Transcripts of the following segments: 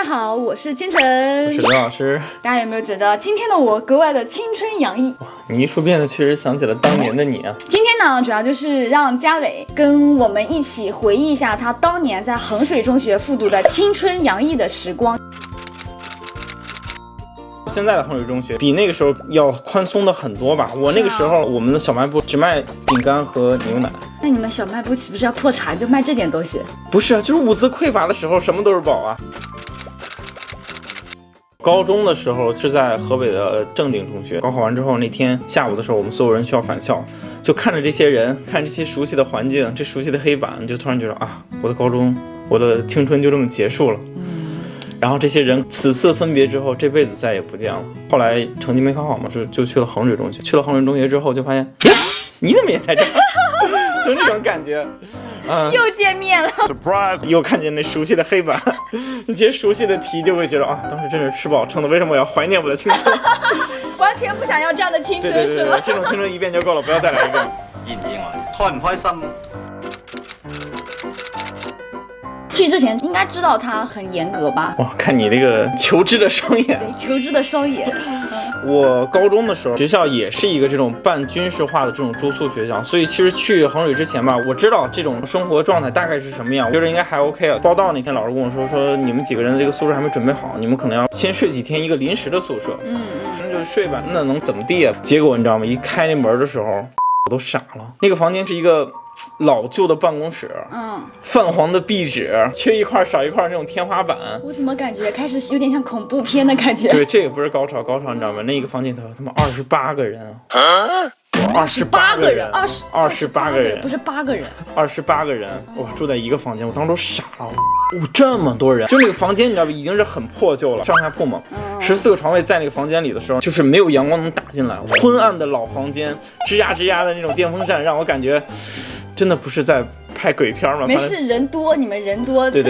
家好，我是千晨，我是刘老师。大家有没有觉得今天的我格外的青春洋溢？你一说变得确实想起了当年的你啊。今天呢，主要就是让嘉伟跟我们一起回忆一下他当年在衡水中学复读的青春洋溢的时光。现在的衡水中学比那个时候要宽松的很多吧。我那个时候，我们的小卖部只卖饼干和牛奶。那你们小卖部岂不是要破产，就卖这点东西？不是啊，就是物资匮乏的时候，什么都是宝啊。高中的时候是在河北的正定中学，高考完之后那天下午的时候，我们所有人需要返校，就看着这些人，看这些熟悉的环境，这熟悉的黑板，就突然觉得啊，我的高中，我的青春就这么结束了。然后这些人此次分别之后，这辈子再也不见了。后来成绩没考好嘛，就去了衡水中学。去了衡水中学之后，就发现，你怎么也在这儿？就那种感觉，又见面了 ，surprise！ 又看见那熟悉的黑板，那些熟悉的题，就会觉得啊，当时真是吃饱撑的。为什么我要怀念我的青春？完全不想要这样的青春，对，是吗？这種青春一遍就够了，不要再來一遍。認唔認為？開唔開心？去之前应该知道他很严格吧？哇，看你那个求知的双眼。对，求知的双眼。我高中的时候，学校也是一个这种半军事化的这种住宿学校，所以其实去衡水之前吧，我知道这种生活状态大概是什么样，我觉得应该还 OK 啊。报到那天，老师跟我说你们几个人的这个宿舍还没准备好，你们可能要先睡几天一个临时的宿舍。那就睡吧，那能怎么地啊？结果你知道吗？一开那门的时候，我都傻了。那个房间是一个老旧的办公室，泛黄的壁纸，缺一块少一块那种天花板。我怎么感觉开始有点像恐怖片的感觉？对，这个不是高潮，你知道吗？那一个房间头他妈28个人啊！28个人，28个人，不是8个人，28个人，哇，住在一个房间，我当时都傻了。这么多人，就那个房间你知道吧，已经是很破旧了，上下铺嘛，14个床位在那个房间里的时候，就是没有阳光能打进来，昏暗的老房间，吱呀吱呀的那种电风扇，让我感觉真的不是在拍鬼片吗？没事，人多，你们人多，对，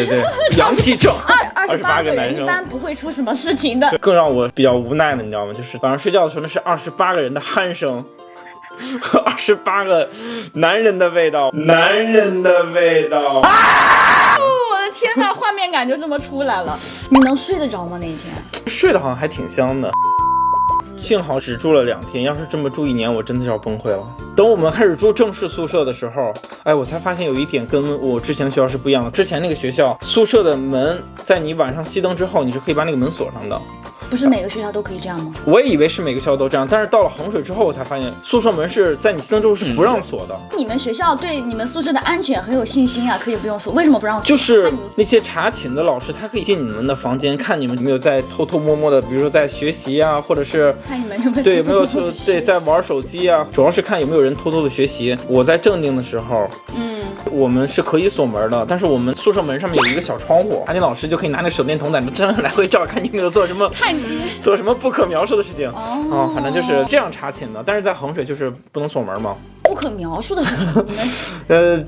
阳气正，28个男生人一般不会出什么事情的。更让我比较无奈的，你知道吗？就是晚上睡觉的时候，那是28个人的鼾声。和28个男人的味道，我的天哪，画面感就这么出来了。你能睡得着吗？那一天睡得好像还挺香的。幸好只住了2天，要是这么住1年，我真的要崩溃了。等我们开始住正式宿舍的时候，我才发现有一点跟我之前的学校是不一样的。之前那个学校宿舍的门，在你晚上熄灯之后，你是可以把那个门锁上的。不是每个学校都可以这样吗？我也以为是每个学校都这样，但是到了衡水之后，我才发现宿舍门是在你熄灯之后是不让锁的。你们学校对你们宿舍的安全很有信心啊，可以不用锁，为什么不让锁？就是那些查寝的老师，他可以进你们的房间，看你们有没有在偷偷摸摸的，比如说在学习啊，或者是看你们有没有对在玩手机啊，主要是看有没有人偷偷的学习。我在正定的时候，我们是可以锁门的，但是我们宿舍门上面有一个小窗户，查寝老师就可以拿那手电筒在那真来回照，看你有没有做什么探机，做什么不可描述的事情。反正就是这样查寝的。但是在衡水就是不能锁门嘛。不可描述的事情，你们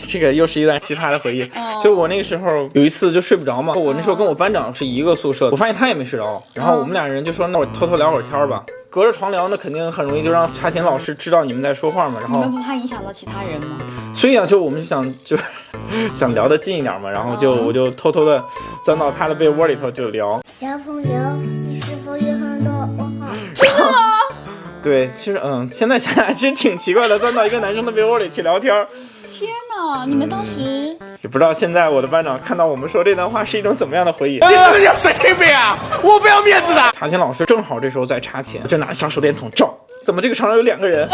这个又是一段奇葩的回忆。就我那个时候有一次就睡不着嘛，我那时候跟我班长是一个宿舍，我发现他也没睡着，然后我们俩人就说那我偷偷聊会儿天吧。隔着床聊，那肯定很容易就让查寝老师知道你们在说话嘛。然后你们不怕影响到其他人吗？所以啊，就我们就想聊得近一点嘛，然后我就偷偷的钻到他的被窝里头就聊。小朋友，你是否有很多问号？真的吗？对，其实现在想想其实挺奇怪的，钻到一个男生的被窝里去聊天。天哪，你们当时也不知道现在我的班长看到我们说这段话是一种怎么样的回忆。你是不是有神经病啊？我不要面子的。查寝老师正好这时候在查寝，就拿小手电筒照，怎么这个床上有2个人，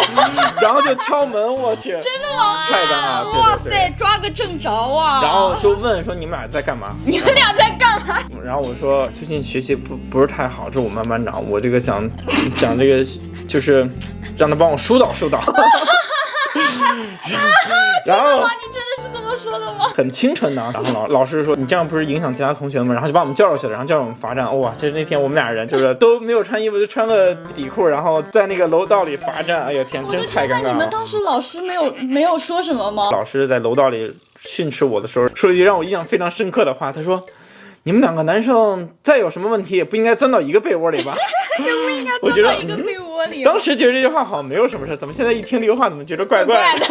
然后就敲门，我去，真的吗？太尴尬了，哇塞，抓个正着啊！然后就问说你们俩在干嘛？你们俩在干嘛？然后我说最近学习不是太好，这是我们班长，我这个想这个就是让他帮我疏导。然后你真的是这么说的吗？很清纯的。然后老师说你这样不是影响其他同学吗？然后就把我们叫出去了，然后叫我们罚站。哇，这那天我们俩人就是都没有穿衣服，就穿了底裤，然后在那个楼道里罚站。哎呀天，真太尴尬了。你们当时老师没有说什么吗？老师在楼道里训斥我的时候，说了一句让我印象非常深刻的话，他说：“你们2个男生再有什么问题，也不应该钻到一个被窝里吧？”就不应该钻到一个被窝里。当时觉得这句话好像没有什么事，怎么现在一听这句话，怎么觉得怪怪的？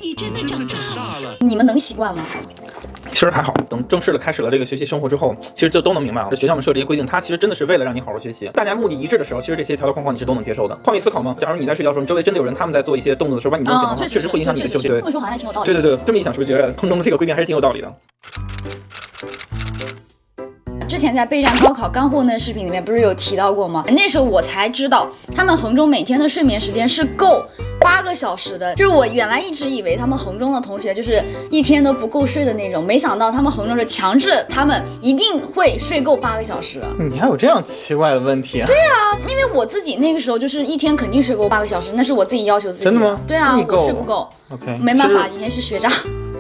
你真的长大了。你们能习惯吗？其实还好，等正式的开始了这个学习生活之后，其实就都能明白了。学校们设这些规定，它其实真的是为了让你好好学习。大家目的一致的时候，其实这些条条框框你是都能接受的。换位思考吗？假如你在睡觉的时候，你周围真的有人他们在做一些动作的时候把你弄醒了吗？确实会影响你的休息。对，这么说好像还挺有道理。对，这么一想，是不是觉得空中的这个规定还是挺有道理的？之前在备战高考干货那视频里面不是有提到过吗？那时候我才知道，他们衡中每天的睡眠时间是够8个小时的。就是我原来一直以为他们衡中的同学就是一天都不够睡的那种，没想到他们衡中是强制他们一定会睡够8个小时。你还有这样奇怪的问题？对啊，因为我自己那个时候就是一天肯定睡够8个小时，那是我自己要求自己的。真的吗？对啊，我睡不够。OK， 没办法，以前是学渣。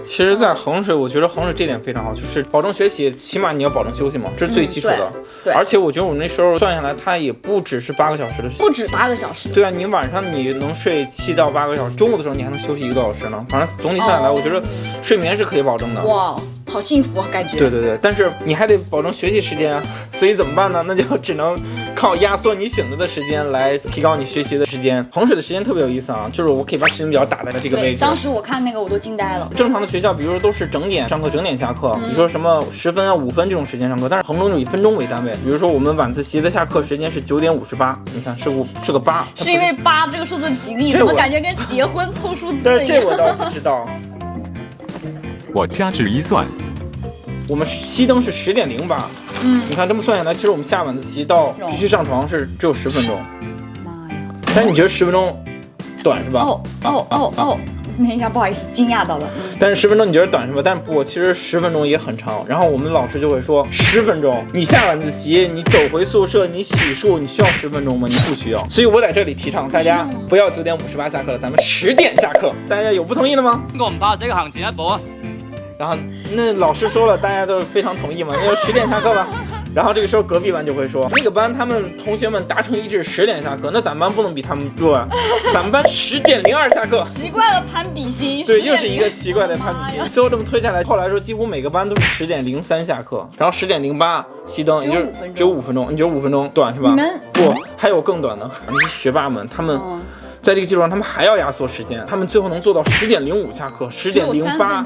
其实，在衡水，我觉得衡水这点非常好，就是保证学习，起码你要保证休息嘛，这是最基础的。对。而且我觉得我那时候算下来，它也不只是8个小时的，不止8个小时。对啊，你晚上你能睡7到8个小时，中午的时候你还能休息1个多小时呢。反正总体下来，我觉得睡眠是可以保证的。哇，好幸福啊，感觉。对，但是你还得保证学习时间啊，所以怎么办呢？那就只能靠压缩你醒着的时间来提高你学习的时间。衡水的时间特别有意思啊，就是我可以把时间表打在这个位置。当时我看那个我都惊呆了。正常的学校，比如说都是整点上课、整点下课，比如说什么10分啊、5分这种时间上课，但是衡中就以分钟为单位。比如说我们晚自习的下课时间是9点58，你看是个8，是因为8这个数字吉利，怎么感觉跟结婚凑数字一样？但是这我倒不知道。我掐指一算，我们熄灯是10点08，你看这么算下来，其实我们下晚自习到必须上床是只有10分钟。妈呀！但是你觉得10分钟短是吧？那一下不好意思，惊讶到了。但是10分钟你觉得短是吧？但是不，其实10分钟也很长。然后我们老师就会说10分钟，你下晚自习，你走回宿舍，你洗漱，你需要10分钟吗？你不需要。所以我在这里提倡大家不要9点58下课了，咱们10点下课。大家有不同意的吗？我唔怕死行前一步啊！然后那老师说了，大家都非常同意嘛，那就10点下课吧。然后这个时候隔壁班就会说，那个班他们同学们达成一致10点下课，那咱们班不能比他们弱啊，咱们班10点02下课。奇怪的攀比心。对，又是一个奇怪的攀比心。最后这么推下来，后来说几乎每个班都是10点03下课，然后10点08熄灯，也就是只有5分钟。你觉得5分钟短是吧？你们不，还有更短的，那些学霸们他们。在这个基础上，他们还要压缩时间，他们最后能做到10点05下课，10点08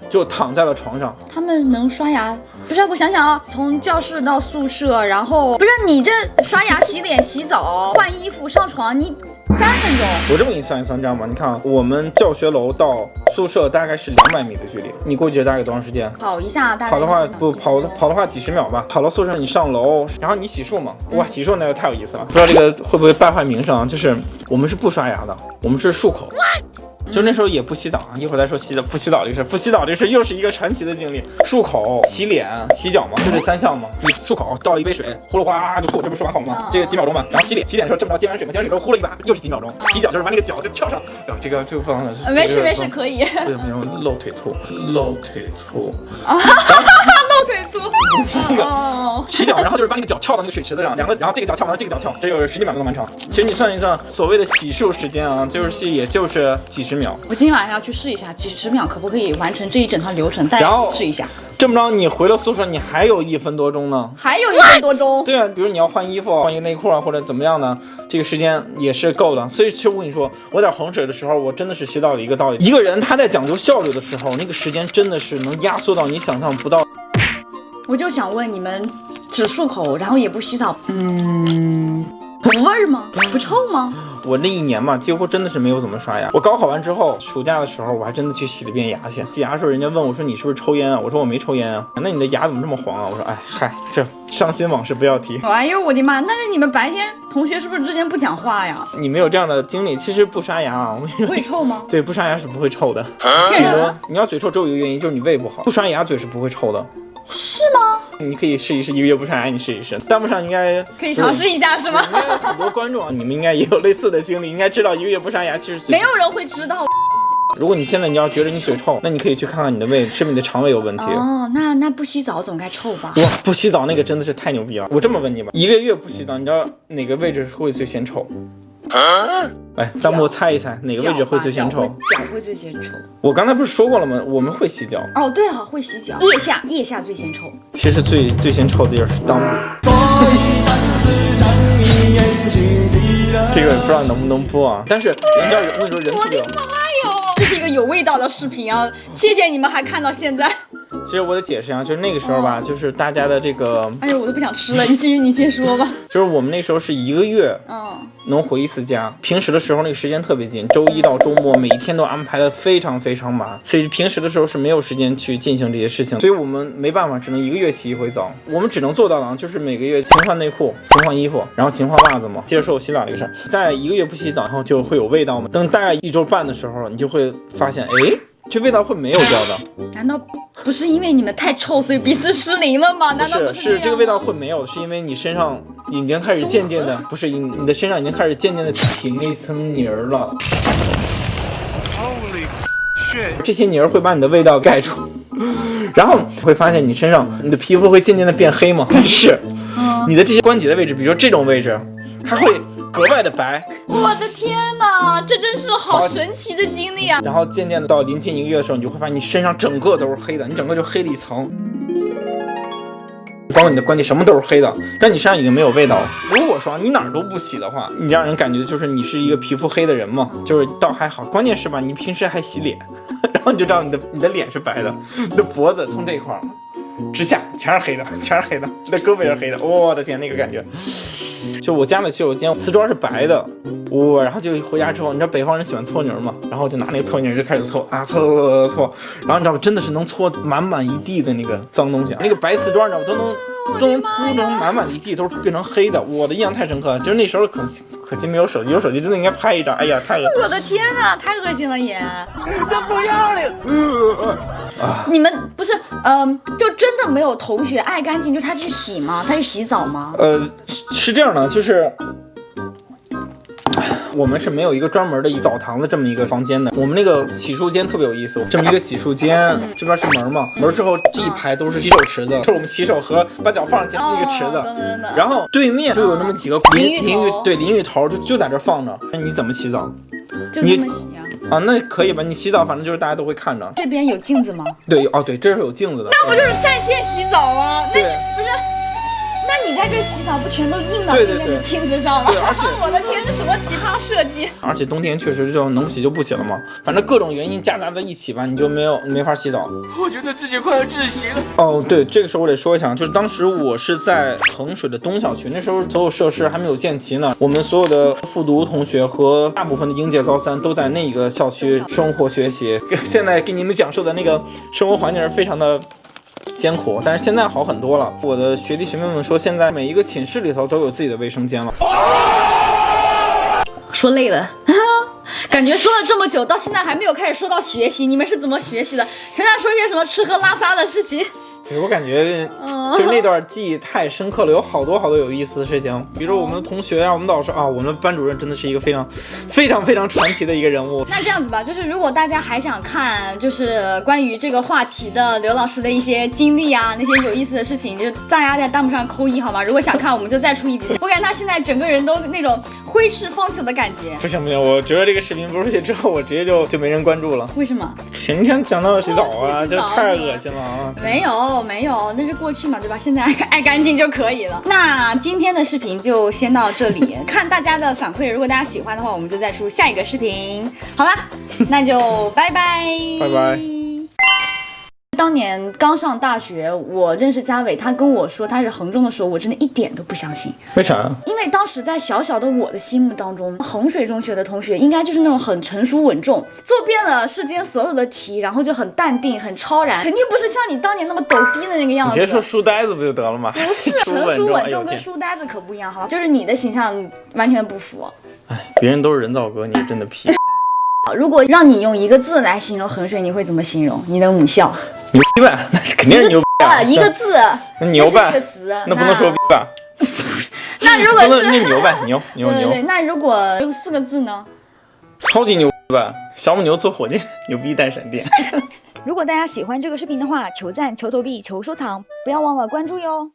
就躺在了床上。他们能刷牙？不是，我想想啊，从教室到宿舍，然后不是你这刷牙、洗脸、洗澡、换衣服、上床，你3分钟。我这么给你算一算，这样吧，你看我们教学楼到宿舍大概是200米的距离，你过去大概多长时间？跑一下大概。跑的话不跑的话几十秒吧。跑到宿舍你上楼，然后你洗漱嘛，哇，洗漱那个太有意思了。不知道这个会不会败坏名声啊？就是我们是不刷牙的，我们是漱口。就那时候也不洗澡啊，一会儿再说不洗澡这个事。不洗澡这个事又是一个传奇的经历。漱口、洗脸、洗脚嘛，就这3项嘛。你漱口倒一杯水，呼噜哗就吐，这不是漱完口吗？这个几秒钟嘛。然后洗脸的时候这么着接完水嘛，接完水之后呼了一把，又是几秒钟。洗脚就是把那个脚就翘上，然后这个不方的。没事可以。对，露腿粗。露腿粗。是那个洗脚，然后就是把那个脚翘到那个水池子上，然后这个脚翘完了，这个脚翘，这有10几秒钟完成。其实你算一算，所谓的洗漱时间啊，也就是几十秒。我今天晚上要去试一下，几十秒可不可以完成这一整套流程？大家试一下。这么着，你回了宿舍，你还有1分多钟呢。还有1分多钟？对啊，比如你要换衣服、换一个内裤啊，或者怎么样呢，这个时间也是够的。所以其实我跟你说，我在衡水的时候，我真的是学到了一个道理：一个人他在讲究效率的时候，那个时间真的是能压缩到你想象不到。我就想问你们，只漱口，然后也不洗澡，不味吗？不臭吗？我那1年嘛，几乎真的是没有怎么刷牙。我高考完之后，暑假的时候，我还真的去洗了遍牙去。洗牙的时候，人家问我说：“你是不是抽烟啊？”我说：“我没抽烟啊。”那你的牙怎么这么黄啊？我说：“哎嗨，这伤心往事不要提。”哎呦我的妈！但是你们白天同学是不是之间不讲话呀？你没有这样的经历，其实不刷牙啊，我跟你说会臭吗？对，不刷牙是不会臭的。骗人！你要嘴臭，只有一个原因，就是你胃不好。不刷牙嘴是不会臭的。是吗？你可以试一试，1个月不刷牙，你试一试。弹幕上应该可以尝试一下，是吗？应该有很多观众啊，你们应该也有类似的经历，应该知道1个月不刷牙其实没有人会知道。如果你现在你要觉得你嘴臭，那你可以去看看你的胃，是不是你的肠胃有问题？哦，那不洗澡总该臭吧？哇，不洗澡那个真的是太牛逼了。我这么问你吧，1个月不洗澡，你知道哪个位置会最先臭？来，弹幕猜一猜哪个位置会最先臭？脚会最先臭。我刚才不是说过了吗？我们会洗脚。哦，对啊，会洗脚。腋下最先臭。其实最先臭的地儿是裆部。这个不知道能不能播啊？但是人家我跟你说人特别。我的妈哟！这是一个有味道的视频啊！谢谢你们还看到现在。其实我得解释一下，就是那个时候吧，就是大家的这个，哎呦，我都不想吃了，你先说吧。就是我们那时候是1个月能回1次家，平时的时候那个时间特别紧，周一到周末每一天都安排的非常非常满，所以平时的时候是没有时间去进行这些事情，所以我们没办法，只能1个月洗1回澡。我们只能做到的就是每个月勤换内裤、勤换衣服，然后勤换袜子嘛。接着说我洗澡这个事儿，在1个月不洗澡，然后就会有味道嘛。等大概1周半的时候，你就会发现，哎，这味道会没有掉的。难道不是因为你们太臭，所以彼此失灵了吗？难道不是这个味道会没有，是因为你身上已经开始渐渐的，不是你的身上已经开始渐渐的起那层泥儿了。这些泥儿会把你的味道盖住，然后会发现你身上你的皮肤会渐渐的变黑嘛，但是你的这些关节的位置，比如说这种位置，它会格外的白。我的天哪，这真是好神奇的经历啊！然后渐渐的到临近1个月的时候，你就会发现你身上整个都是黑的，你整个就黑了一层。包括你的关节什么都是黑的，但你身上已经没有味道了。如果说你哪儿都不洗的话，你让人感觉就是你是一个皮肤黑的人嘛，就是倒还好。关键是吧，你平时还洗脸，然后你就知道你的脸是白的，你的脖子从这块儿之下全是黑的，全是黑的，你的胳膊也是黑的，我的天，那个感觉。就我家的洗手间瓷砖是白的，然后就回家之后，你知道北方人喜欢搓泥嘛，然后就拿那个搓泥就开始搓啊搓，然后你知道真的是能搓满满一地的那个脏东西，那个白瓷砖你知道都能铺成满满的一地，都是变成黑的。我的印象太深刻了，就是那时候可惜没有手机，有手机真的应该拍一张。哎呀，太恶心！我的天哪，太恶心了也！这不要脸！你们不是就真的没有同学爱干净，就他去洗吗？他去洗澡吗？是这样的，就是我们是没有一个专门的澡堂的这么一个房间的。我们那个洗漱间特别有意思，这么一个洗漱间，这边是门嘛，门之后这一排都是洗手池子，就是我们洗手和把脚放进那个池子，然后对面就有那么几个淋浴头，就在这放着。那你怎么洗澡？就这么洗啊？那可以吧？你洗澡反正就是大家都会看着。这边有镜子吗？对，对，这是有镜子的。那不就是在线洗澡吗？那你不是？那你在这洗澡不全都映到对面的镜子上了？对，而且我的天，这什么奇葩设计？而且冬天确实就能不洗就不洗了嘛，反正各种原因夹杂在一起吧，你就没法洗澡。我觉得自己快要窒息了。对，这个时候我得说一下，就是当时我是在衡水的东校区，那时候所有设施还没有建齐呢，我们所有的复读同学和大部分的应届高三都在那个校区生活学习。现在给你们讲述的那个生活环境是非常的艰苦，但是现在好很多了。我的学弟学妹们说，现在每一个寝室里头都有自己的卫生间了。说累了，感觉说了这么久，到现在还没有开始说到学习，你们是怎么学习的？现在说些什么吃喝拉撒的事情？我感觉就是那段记忆太深刻了，有好多有意思的事情，比如我们的同学啊，我们导师啊，我们班主任真的是一个非常传奇的一个人物。那这样子吧，就是如果大家还想看就是关于这个话题的刘老师的一些经历啊，那些有意思的事情，就大家在弹幕上扣1好吗？如果想看，我们就再出一集。我感觉他现在整个人都那种挥斥方遒的感觉。不行，我觉得这个视频播出去之后，我直接就没人关注了。为什么？行，你想讲到洗澡啊，这太恶心了啊！没有，那是过去嘛，对吧？现在爱干净就可以了。那今天的视频就先到这里，看大家的反馈，如果大家喜欢的话，我们就再出下一个视频。好啦，那就拜拜，拜拜。当年刚上大学，我认识嘉伟，他跟我说他是衡中的时候，我真的一点都不相信。为啥？因为当时在小小的我的心目当中，衡水中学的同学应该就是那种很成熟稳重，做遍了世间所有的题，然后就很淡定很超然，肯定不是像你当年那么抖逼的那个样子。你直接说书呆子不就得了吗？不是，成熟稳重跟书呆子可不一样，好吧？就是你的形象完全不符。哎，别人都是人造革，你真的屁。如果让你用一个字来形容衡水，你会怎么形容？你的母校？牛逼呗，那肯定是牛逼啊！一个字，那牛呗，那是一个词，那不能说逼吧？那如果是那牛呗，牛。对，那如果有4个字呢？超级牛逼吧！小母牛坐火箭，牛逼带闪电。如果大家喜欢这个视频的话，求赞、求投币、求收藏，不要忘了关注哟。